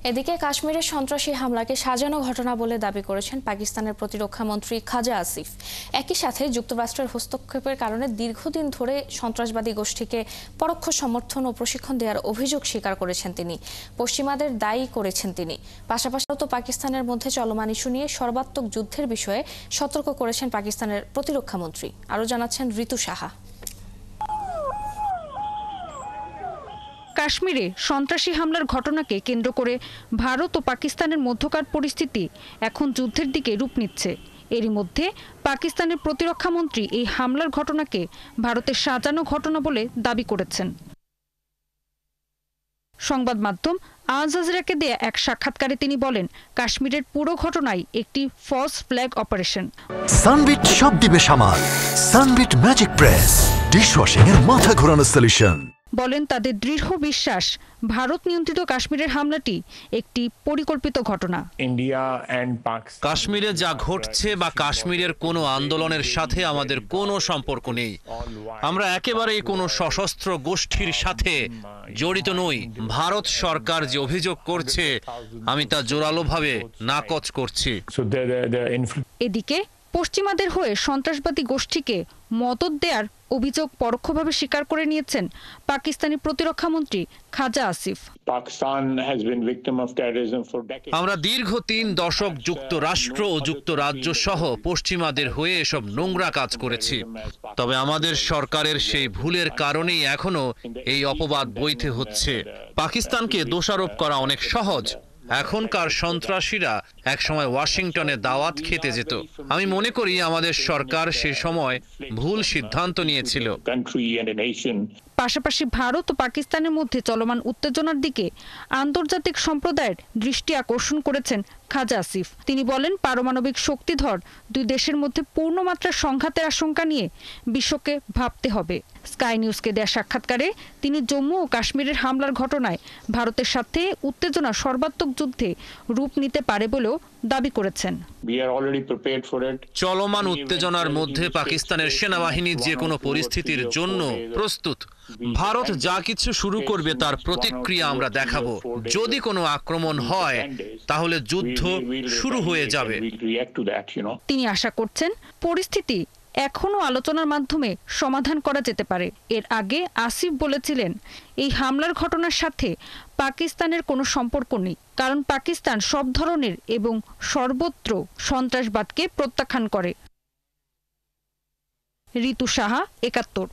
এদিকে কাশ্মীরের সন্ত্রাসী হামলাকে সাজানো ঘটনা বলে দাবি করেছেন পাকিস্তানের প্রতিরক্ষা মন্ত্রী খাজা আসিফ। একই সাথে যুক্তরাষ্ট্রের হস্তক্ষেপের কারণে দীর্ঘদিন ধরে সন্ত্রাসবাদী গোষ্ঠীকে পরোক্ষ সমর্থন ও প্রশিক্ষণ দেওয়ার অভিযোগ স্বীকার করেছেন তিনি। পশ্চিমাদের দায়ী করেছেন তিনি। পাশাপাশি তো পাকিস্তানের মধ্যে চলমান ইস্যু নিয়ে সর্বাত্মক যুদ্ধের বিষয়ে সতর্ক করেছেন পাকিস্তানের প্রতিরক্ষা মন্ত্রী। আরও জানাচ্ছেন ঋতু সাহা। কাশ্মীরে সন্ত্রাসী হামলার ঘটনাকে কেন্দ্র করে ভারত ও পাকিস্তানের মধ্যকার পরিস্থিতি এখন যুদ্ধের দিকে রূপ নিচ্ছে। এরই মধ্যে পাকিস্তানের প্রতিরক্ষা মন্ত্রী এই হামলার ঘটনাকে ভারতের সাজানো ঘটনা বলে দাবি করেছেন। সংবাদ মাধ্যম আল জাজিরাকে দেয়া এক সাক্ষাৎকারে তিনি বলেন, কাশ্মীরের পুরো ঘটনাই একটি ফলস ফ্ল্যাগ অপারেশন। সানবিট সব দিবে সামাল। সানবিট ম্যাজিক প্রেস ডিশওয়াশিং এর মাথা ঘোরানো সলিউশন। বলেন তাদের দৃঢ় বিশ্বাস ভারত নিয়ন্ত্রিত কাশ্মীরের হামলাটি একটি পরিকল্পিত ঘটনা। কাশ্মীরে যা ঘটছে বা কাশ্মীরের কোনো আন্দোলনের সাথে আমাদের কোনো সম্পর্ক নেই। আমরা একেবারেই কোনো সশস্ত্র গোষ্ঠীর সাথে জড়িত নই। ভারত সরকার যে অভিযোগ করছে আমি তা জোরালোভাবে নাকচ করছি। এদিকে পশ্চিমাদের হয়ে সন্ত্রাসবাদী গোষ্ঠীকে মদদ দেওয়ার অভিযোগ পরোক্ষভাবে স্বীকার করে নিয়েছেন পাকিস্তানি প্রতিরক্ষা মন্ত্রী খাজা আসিফ। আমরা দীর্ঘ ৩ দশক যুক্তরাষ্ট্র ও যুক্তরাজ্য সহ পশ্চিমাদের হয়ে এসব নোংরা কাজ করেছি। তবে আমাদের সরকারের সেই ভুলের কারণেই এখনো এই অপবাদ বইতে হচ্ছে। পাকিস্তানকে দোষারোপ করা অনেক সহজ। এখনকার সন্ত্রাসীরা একসময় ওয়াশিংটনে দাওয়াত খেতে যেত। আমি মনে করি আমাদের সরকার সে সময় ভুল সিদ্ধান্ত নিয়েছিল। পাশাপাশি ভারত ও পাকিস্তানের মধ্যে চলমান উত্তেজনার দিকে আন্তর্জাতিক সম্প্রদায়ের দৃষ্টি আকর্ষণ করেছেন খাজা আসিফ। তিনি বলেন, পারমাণবিক শক্তিধর দুই দেশের মধ্যে পূর্ণমাত্রার সংঘাতের আশঙ্কা নিয়ে বিশ্বকে ভাবতে হবে। স্কাই নিউজকে দেয়া সাক্ষাৎকারে তিনি জম্মু ও কাশ্মীরের হামলার ঘটনায় ভারতের সাথে উত্তেজনা সর্বাত্মক যুদ্ধে রূপ নিতে পারে বলেও দাবি করেছেন। চলমান উত্তেজনার মধ্যে পাকিস্তানের সেনাবাহিনী যে কোনো পরিস্থিতির জন্য প্রস্তুত। ভারত যা কিছু শুরু করবে তার প্রতিক্রিয়া আমরা দেখাবো। যদি কোনো আক্রমণ হয় তাহলে যুদ্ধ শুরু হয়ে যাবে। তিনি আশা করছেন পরিস্থিতি এখনো আলোচনার মাধ্যমে সমাধান করা যেতে পারে। এর আগে আসিফ বলেছিলেন, এই হামলার ঘটনার সাথে পাকিস্তানের কোনো সম্পর্ক নেই, কারণ পাকিস্তান সব ধরনের এবং সর্বত্র সন্ত্রাসবাদকে প্রত্যাখ্যান করে। ঋতু সাহা, ৭১।